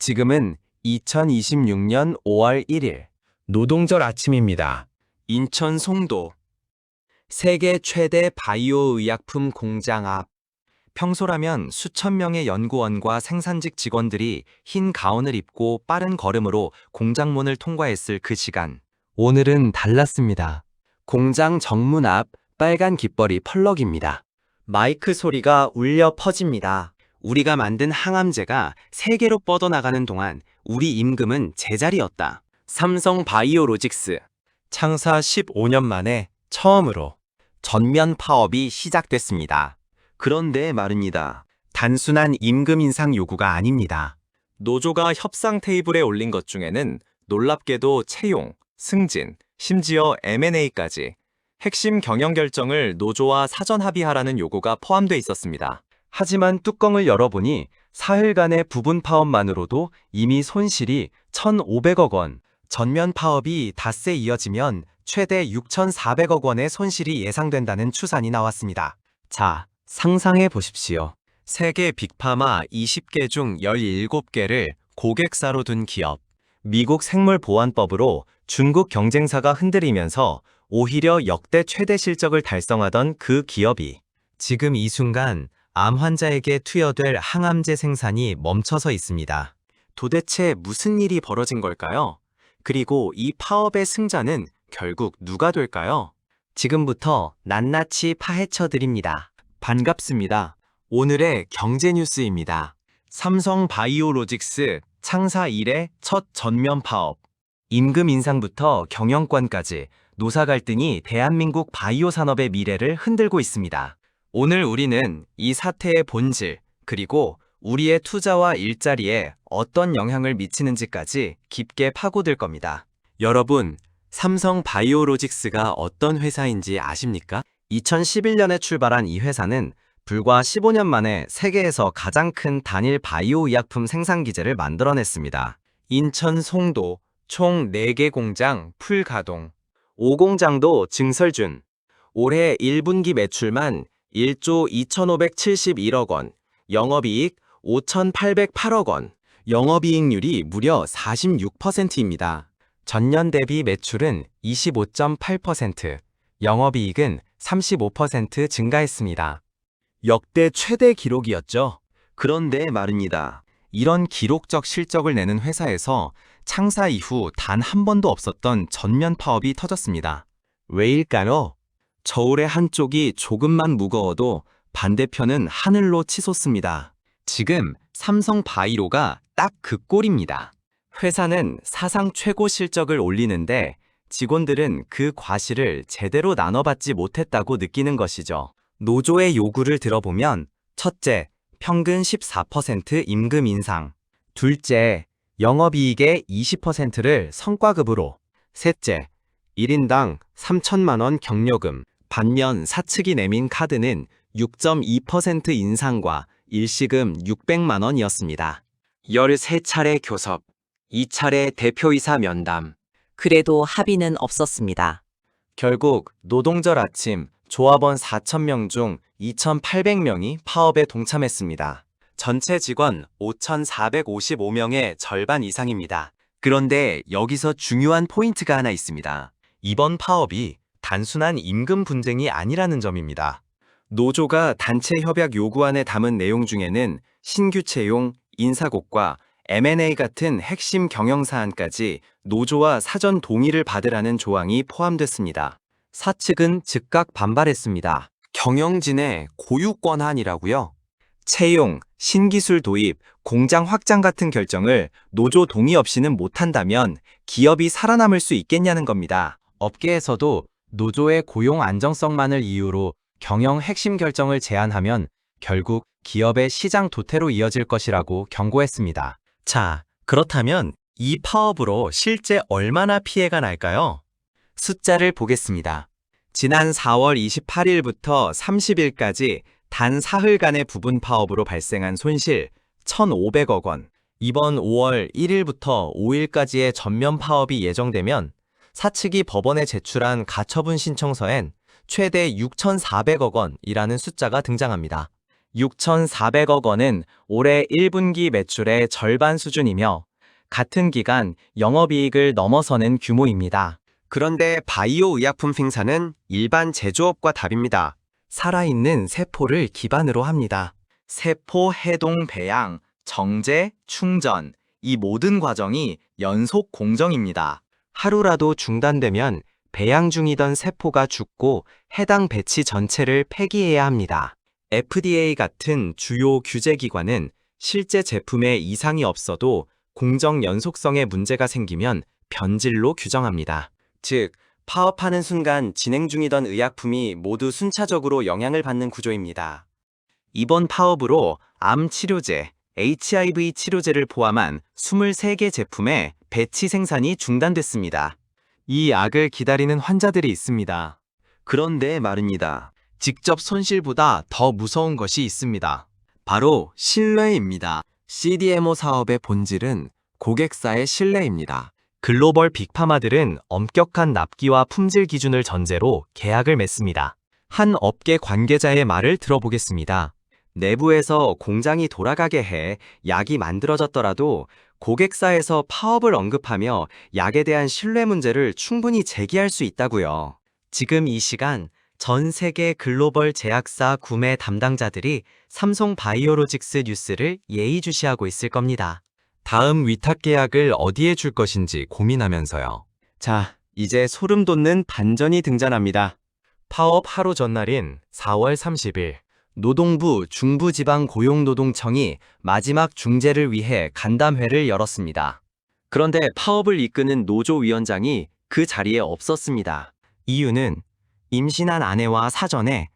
지금은 2026년 5월 1일 노동절 아침입니다. 인천 송도 세계 최대 바이오 의약품 공장 앞. 평소라면 수천 명의 연구원과 생산직 직원들이 흰 가운을 입고 빠른 걸음으로 공장문을 통과했을 그 시간. 오늘은 달랐습니다. 공장 정문 앞 빨간 깃벌이 펄럭입니다. 마이크 소리가 울려 퍼집니다. 우리가 만든 항암제가 세계로 뻗어나가는 동안 우리 임금은 제자리였다. 삼성 바이오로직스 창사 15년 만에 처음으로 전면 파업이 시작됐습니다. 그런데 말입니다. 단순한 임금 인상 요구가 아닙니다. 노조가 협상 테이블에 올린 것 중에는 놀랍게도 채용, 승진, 심지어 M&A까지 핵심 경영 결정을 노조와 사전 합의하라는 요구가 포함되어 있었습니다. 하지만 뚜껑을 열어보니 사흘간의 부분 파업만으로도 이미 손실이 1,500억 원, 전면 파업이 닷새 이어지면 최대 6,400억 원의 손실이 예상된다는 추산이 나왔습니다. 자, 상상해 보십시오. 세계 빅파마 20개 중 17개를 고객사로 둔 기업. 미국 생물보안법으로 중국 경쟁사가 흔들리면서 오히려 역대 최대 실적을 달성하던 그 기업이 지금 이 순간 암 환자에게 투여될 항암제 생산이 멈춰서 있습니다. 도대체 무슨 일이 벌어진 걸까요? 그리고 이 파업의 승자는 결국 누가 될까요? 지금부터 낱낱이 파헤쳐 드립니다. 반갑습니다. 오늘의 경제 뉴스입니다. 삼성 바이오로직스 창사 이래 첫 전면 파업. 임금 인상부터 경영권까지 노사 갈등이 대한민국 바이오 산업의 미래를 흔들고 있습니다. 오늘 우리는 이 사태의 본질, 그리고 우리의 투자와 일자리에 어떤 영향을 미치는지까지 깊게 파고들 겁니다. 여러분, 삼성 바이오로직스가 어떤 회사인지 아십니까? 2011년에 출발한 이 회사는 불과 15년 만에 세계에서 가장 큰 단일 바이오 의약품 생산 기지를 만들어냈습니다. 인천 송도 총 4개 공장 풀 가동. 5공장도 증설중. 올해 1분기 매출만 1조 2,571억 원, 영업이익 5,808억 원, 영업이익률이 무려 46%입니다. 전년 대비 매출은 25.8%, 영업이익은 35% 증가했습니다. 역대 최대 기록이었죠. 그런데 말입니다. 이런 기록적 실적을 내는 회사에서 창사 이후 단 한 번도 없었던 전면 파업이 터졌습니다. 왜일까요? 저울의 한쪽이 조금만 무거워도 반대편은 하늘로 치솟습니다. 지금 삼성 바이오가 딱 그 꼴입니다. 회사는 사상 최고 실적을 올리는데 직원들은 그 과실을 제대로 나눠받지 못했다고 느끼는 것이죠. 노조의 요구를 들어보면 첫째, 평균 14% 임금 인상. 둘째, 영업이익의 20%를 성과급으로. 셋째, 1인당 3천만 원 격려금. 반면 사측이 내민 카드는 6.2% 인상과 일시금 600만 원이었습니다. 13차례 교섭, 2차례 대표이사 면담. 그래도 합의는 없었습니다. 결국 노동절 아침 조합원 4,000명 중 2,800명이 파업에 동참했습니다. 전체 직원 5,455명의 절반 이상입니다. 그런데 여기서 중요한 포인트가 하나 있습니다. 이번 파업이 단순한 임금 분쟁이 아니라는 점입니다. 노조가 단체 협약 요구안에 담은 내용 중에는 신규 채용, 인사고과 M&A 같은 핵심 경영 사안까지 노조와 사전 동의를 받으라는 조항이 포함됐습니다. 사측은 즉각 반발했습니다. 경영진의 고유 권한이라고요? 채용, 신기술 도입, 공장 확장 같은 결정을 노조 동의 없이는 못한다면 기업이 살아남을 수 있겠냐는 겁니다. 업계에서도 노조의 고용 안정성만을 이유로 경영 핵심 결정을 제한하면 결국 기업의 시장 도태로 이어질 것이라고 경고했습니다. 자, 그렇다면 이 파업으로 실제 얼마나 피해가 날까요? 숫자를 보겠습니다. 지난 4월 28일부터 30일까지 단 사흘간의 부분 파업으로 발생한 손실 1,500억 원. 이번 5월 1일부터 5일까지의 전면 파업이 예정되면 사측이 법원에 제출한 가처분 신청서엔 최대 6,400억 원이라는 숫자가 등장합니다. 6,400억 원은 올해 1분기 매출의 절반 수준이며 같은 기간 영업이익을 넘어서는 규모입니다. 그런데 바이오 의약품 생산은 일반 제조업과 다릅니다. 살아있는 세포를 기반으로 합니다. 세포 해동 배양, 정제, 충전, 이 모든 과정이 연속 공정입니다. 하루라도 중단되면 배양 중이던 세포가 죽고 해당 배치 전체를 폐기해야 합니다. FDA 같은 주요 규제기관은 실제 제품에 이상이 없어도 공정 연속성에 문제가 생기면 변질로 규정합니다. 즉, 파업하는 순간 진행 중이던 의약품이 모두 순차적으로 영향을 받는 구조입니다. 이번 파업으로 암 치료제, HIV 치료제를 포함한 23개 제품의 배치 생산이 중단됐습니다. 이 약을 기다리는 환자들이 있습니다. 그런데 말입니다. 직접 손실보다 더 무서운 것이 있습니다. 바로 신뢰입니다. CDMO 사업의 본질은 고객사의 신뢰입니다. 글로벌 빅파마들은 엄격한 납기와 품질 기준을 전제로 계약을 맺습니다. 한 업계 관계자의 말을 들어보겠습니다. 내부에서 공장이 돌아가게 해 약이 만들어졌더라도 고객사에서 파업을 언급하며 약에 대한 신뢰 문제를 충분히 제기할 수 있다고요. 지금 이 시간 전 세계 글로벌 제약사 구매 담당자들이 삼성 바이오로직스 뉴스를 예의주시하고 있을 겁니다. 다음 위탁 계약을 어디에 줄 것인지 고민하면서요. 자, 이제 소름 돋는 반전이 등장합니다. 파업 하루 전날인 4월 30일, 노동부 중부지방고용노동청이 마지막 중재를 위해 간담회를 열었습니다. 그런데 파업을 이끄는 노조위원장이 그 자리에 없었습니다. 이유는 임신한 아내와 사전에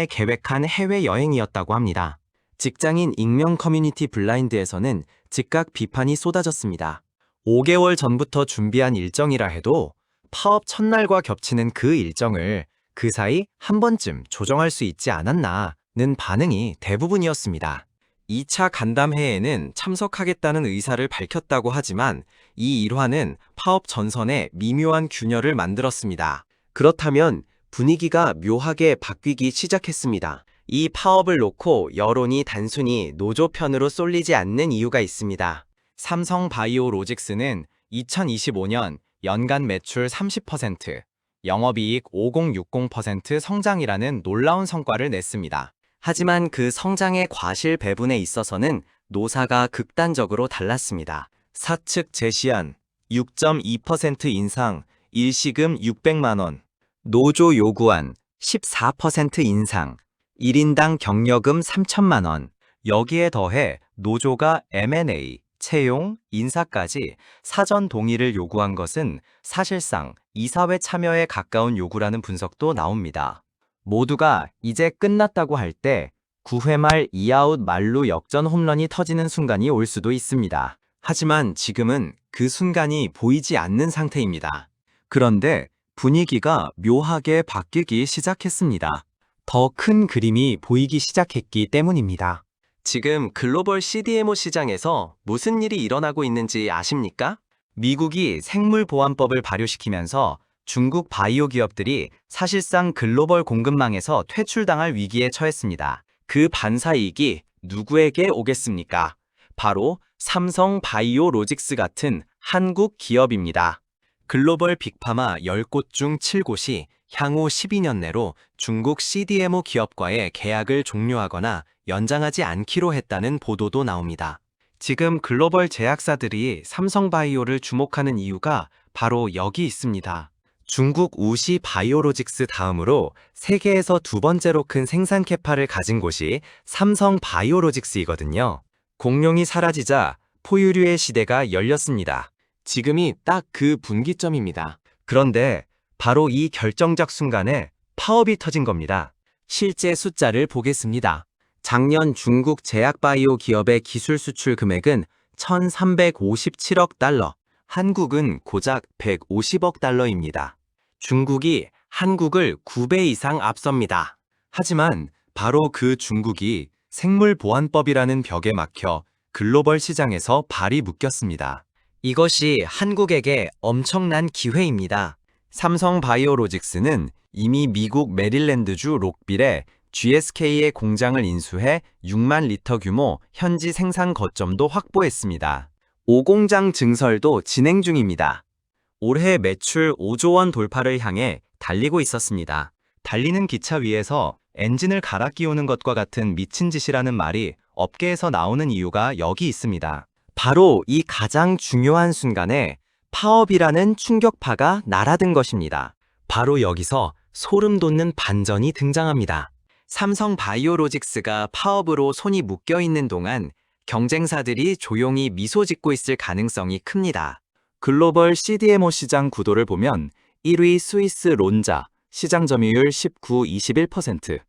계획한 해외여행이었다고 합니다. 직장인 익명 커뮤니티 블라인드에서는 즉각 비판이 쏟아졌습니다. 5개월 전부터 준비한 일정이라 해도 파업 첫날과 겹치는 그 일정을 그 사이 한 번쯤 조정할 수 있지 않았나는 반응이 대부분이었습니다. 2차 간담회에는 참석하겠다는 의사를 밝혔다고 하지만 이 일화는 파업 전선에 미묘한 균열을 만들었습니다. 그렇다면 분위기가 묘하게 바뀌기 시작했습니다. 이 파업을 놓고 여론이 단순히 노조 편으로 쏠리지 않는 이유가 있습니다. 삼성 바이오로직스는 2025년 연간 매출 30%, 영업이익 5060% 성장이라는 놀라운 성과를 냈습니다. 하지만 그 성장의 과실 배분에 있어서는 노사가 극단적으로 달랐습니다. 사측 제시한 6.2% 인상, 일시금 600만 원, 노조 요구한 14% 인상, 1인당 경력금 3천만 원, 여기에 더해 노조가 M&A, 채용, 인사까지 사전 동의를 요구한 것은 사실상 이사회 참여에 가까운 요구라는 분석도 나옵니다. 모두가 이제 끝났다고 할 때 9회 말 2아웃 말루 역전 홈런이 터지는 순간이 올 수도 있습니다. 하지만 지금은 그 순간이 보이지 않는 상태입니다. 그런데 분위기가 묘하게 바뀌기 시작했습니다. 더 큰 그림이 보이기 시작했기 때문입니다. 지금 글로벌 CDMO 시장에서 무슨 일이 일어나고 있는지 아십니까? 미국이 생물보안법을 발효시키면서 중국 바이오 기업들이 사실상 글로벌 공급망에서 퇴출당할 위기에 처했습니다. 그 반사이익이 누구에게 오겠습니까? 바로 삼성 바이오로직스 같은 한국 기업입니다. 글로벌 빅파마 10곳 중 7곳이 향후 12년 내로 중국 CDMO 기업과의 계약을 종료하거나 연장하지 않기로 했다는 보도도 나옵니다. 지금 글로벌 제약사들이 삼성바이오를 주목하는 이유가 바로 여기 있습니다. 중국 우시 바이오로직스 다음으로 세계에서 두 번째로 큰 생산 캐파를 가진 곳이 삼성 바이오로직스이거든요. 공룡이 사라지자 포유류의 시대가 열렸습니다. 지금이 딱 그 분기점입니다. 그런데 바로 이 결정적 순간에 파업이 터진 겁니다. 실제 숫자를 보겠습니다. 작년 중국 제약바이오 기업의 기술 수출 금액은 1,357억 달러, 한국은 고작 150억 달러입니다. 중국이 한국을 9배 이상 앞섭니다. 하지만 바로 그 중국이 생물보안법이라는 벽에 막혀 글로벌 시장에서 발이 묶였습니다. 이것이 한국에게 엄청난 기회입니다. 삼성 바이오로직스는 이미 미국 메릴랜드주 록빌에 GSK의 공장을 인수해 6만 리터 규모 현지 생산 거점도 확보했습니다. 5공장 증설도 진행 중입니다. 올해 매출 5조 원 돌파를 향해 달리고 있었습니다. 달리는 기차 위에서 엔진을 갈아 끼우는 것과 같은 미친 짓이라는 말이 업계에서 나오는 이유가 여기 있습니다. 바로 이 가장 중요한 순간에 파업이라는 충격파가 날아든 것입니다. 바로 여기서 소름 돋는 반전이 등장합니다. 삼성 바이오로직스가 파업으로 손이 묶여 있는 동안 경쟁사들이 조용히 미소 짓고 있을 가능성이 큽니다. 글로벌 CDMO 시장 구도를 보면 1위 스위스 론자, 시장 점유율 19, 21%,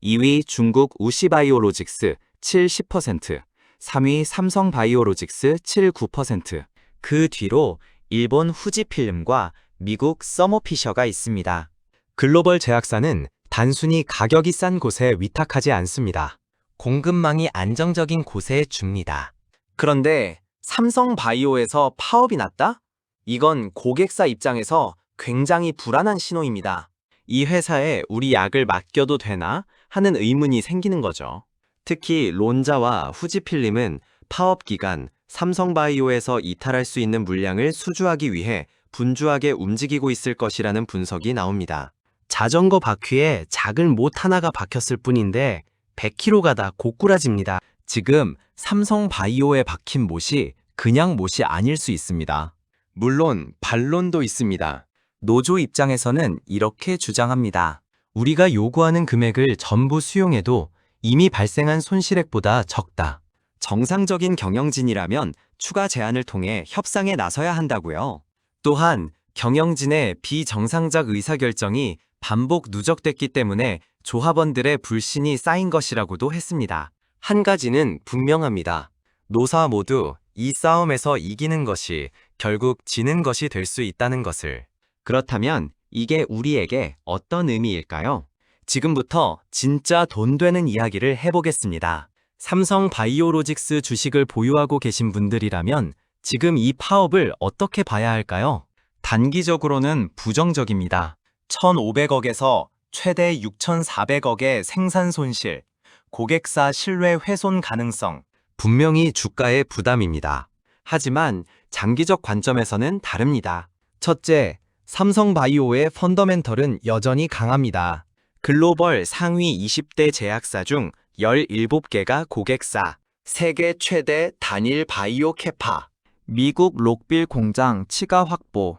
2위 중국 우시바이오로직스 7, 10%, 3위 삼성바이오로직스 7, 9%, 그 뒤로 일본 후지필름과 미국 서모피셔가 있습니다. 글로벌 제약사는 단순히 가격이 싼 곳에 위탁하지 않습니다. 공급망이 안정적인 곳에 줍니다. 그런데 삼성바이오에서 파업이 났다? 이건 고객사 입장에서 굉장히 불안한 신호입니다. 이 회사에 우리 약을 맡겨도 되나 하는 의문이 생기는 거죠. 특히 론자와 후지필름은 파업 기간 삼성바이오에서 이탈할 수 있는 물량을 수주하기 위해 분주하게 움직이고 있을 것이라는 분석이 나옵니다. 자전거 바퀴에 작은 못 하나가 박혔을 뿐인데 100km 가다 고꾸라집니다. 지금 삼성바이오에 박힌 못이 그냥 못이 아닐 수 있습니다. 물론 반론도 있습니다. 노조 입장에서는 이렇게 주장합니다. 우리가 요구하는 금액을 전부 수용해도 이미 발생한 손실액보다 적다. 정상적인 경영진이라면 추가 제안을 통해 협상에 나서야 한다고요. 또한 경영진의 비정상적 의사결정이 반복 누적됐기 때문에 조합원들의 불신이 쌓인 것이라고도 했습니다. 한 가지는 분명합니다. 노사 모두 이 싸움에서 이기는 것이 결국 지는 것이 될 수 있다는 것을. 그렇다면 이게 우리에게 어떤 의미일까요? 지금부터 진짜 돈 되는 이야기를 해보겠습니다. 삼성 바이오로직스 주식을 보유하고 계신 분들이라면 지금 이 파업을 어떻게 봐야 할까요? 단기적으로는 부정적입니다. 1,500억에서 최대 6,400억의 생산 손실, 고객사 신뢰 훼손 가능성, 분명히 주가의 부담입니다. 하지만 장기적 관점에서는 다릅니다. 첫째, 삼성바이오의 펀더멘털은 여전히 강합니다. 글로벌 상위 20대 제약사 중 17개가 고객사, 세계 최대 단일 바이오 캐파, 미국 록빌 공장 치가 확보,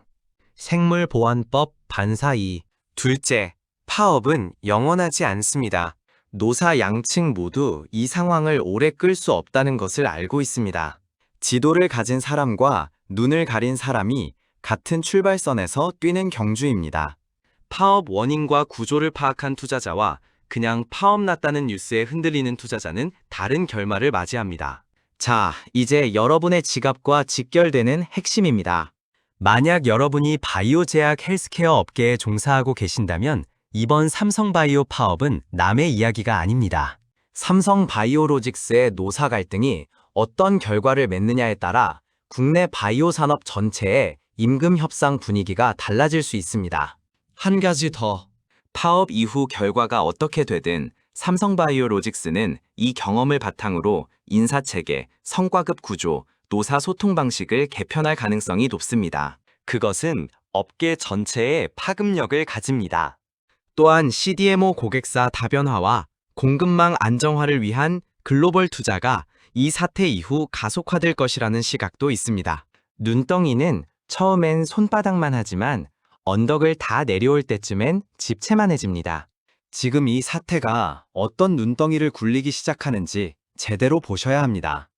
생물보안법 반사이. 둘째, 파업은 영원하지 않습니다. 노사 양측 모두 이 상황을 오래 끌 수 없다는 것을 알고 있습니다. 지도를 가진 사람과 눈을 가린 사람이 같은 출발선에서 뛰는 경주입니다. 파업 원인과 구조를 파악한 투자자와 그냥 파업 났다는 뉴스에 흔들리는 투자자는 다른 결말을 맞이합니다. 자, 이제 여러분의 지갑과 직결되는 핵심입니다. 만약 여러분이 바이오 제약 헬스케어 업계에 종사하고 계신다면 이번 삼성바이오 파업은 남의 이야기가 아닙니다. 삼성바이오로직스의 노사 갈등이 어떤 결과를 맺느냐에 따라 국내 바이오 산업 전체의 임금 협상 분위기가 달라질 수 있습니다. 한 가지 더. 파업 이후 결과가 어떻게 되든 삼성바이오로직스는 이 경험을 바탕으로 인사체계, 성과급 구조, 노사 소통 방식을 개편할 가능성이 높습니다. 그것은 업계 전체에 파급력을 가집니다. 또한 CDMO 고객사 다변화와 공급망 안정화를 위한 글로벌 투자가 이 사태 이후 가속화될 것이라는 시각도 있습니다. 눈덩이는 처음엔 손바닥만 하지만 언덕을 다 내려올 때쯤엔 집채만해집니다. 지금 이 사태가 어떤 눈덩이를 굴리기 시작하는지 제대로 보셔야 합니다.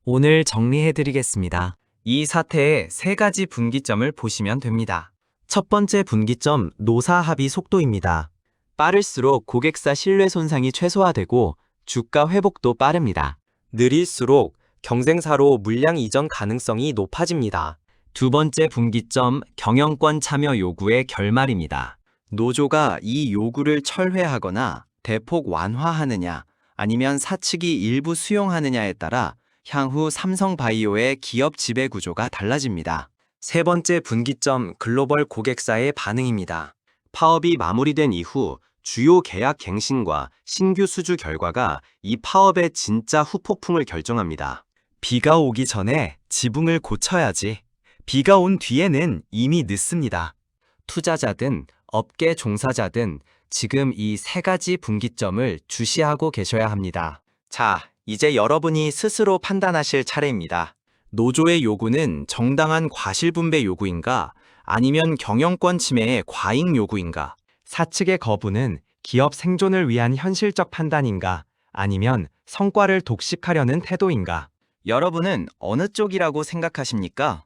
오늘 정리해드리겠습니다. 이 사태의 세 가지 분기점을 보시면 됩니다. 첫 번째 분기점, 노사 합의 속도입니다. 빠를수록 고객사 신뢰 손상이 최소화되고 주가 회복도 빠릅니다. 느릴수록 경쟁사로 물량 이전 가능성이 높아집니다. 두 번째 분기점, 경영권 참여 요구의 결말입니다. 노조가 이 요구를 철회하거나 대폭 완화하느냐 아니면 사측이 일부 수용하느냐에 따라 향후 삼성바이오의 기업 지배 구조가 달라집니다. 세 번째 분기점, 글로벌 고객사의 반응입니다. 파업이 마무리된 이후 주요 계약 갱신과 신규 수주 결과가 이 파업의 진짜 후폭풍을 결정합니다. 비가 오기 전에 지붕을 고쳐야지. 비가 온 뒤에는 이미 늦습니다. 투자자든 업계 종사자든 지금 이 세 가지 분기점을 주시하고 계셔야 합니다. 자, 이제 여러분이 스스로 판단하실 차례입니다. 노조의 요구는 정당한 과실분배 요구인가 아니면 경영권 침해의 과잉 요구인가? 사측의 거부는 기업 생존을 위한 현실적 판단인가 아니면 성과를 독식하려는 태도인가? 여러분은 어느 쪽이라고 생각하십니까?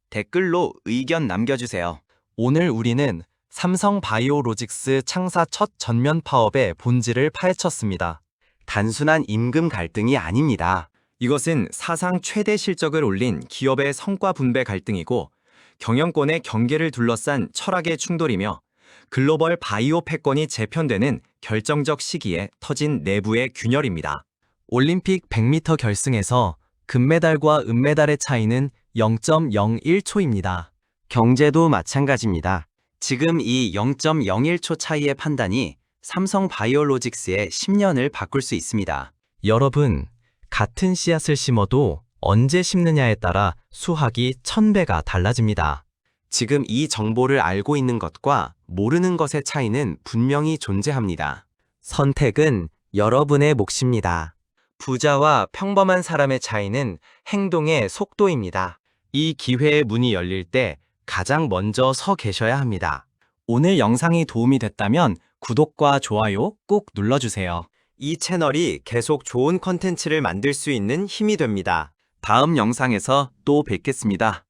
댓글로 의견 남겨주세요. 오늘 우리는 삼성 바이오로직스 창사 첫 전면 파업의 본질을 파헤쳤습니다. 단순한 임금 갈등이 아닙니다. 이것은 사상 최대 실적을 올린 기업의 성과 분배 갈등이고 경영권의 경계를 둘러싼 철학의 충돌이며 글로벌 바이오 패권이 재편되는 결정적 시기에 터진 내부의 균열입니다. 올림픽 100m 결승에서 금메달과 은메달의 차이는 0.01초입니다. 경제도 마찬가지입니다. 지금 이 0.01초 차이의 판단이 삼성 바이오로직스의 10년을 바꿀 수 있습니다. 여러분, 같은 씨앗을 심어도 언제 심느냐에 따라 수확이 1000배가 달라집니다. 지금 이 정보를 알고 있는 것과 모르는 것의 차이는 분명히 존재합니다. 선택은 여러분의 몫입니다. 부자와 평범한 사람의 차이는 행동의 속도입니다. 이 기회의 문이 열릴 때 가장 먼저 서 계셔야 합니다. 오늘 영상이 도움이 됐다면 구독과 좋아요 꼭 눌러주세요. 이 채널이 계속 좋은 컨텐츠를 만들 수 있는 힘이 됩니다. 다음 영상에서 또 뵙겠습니다.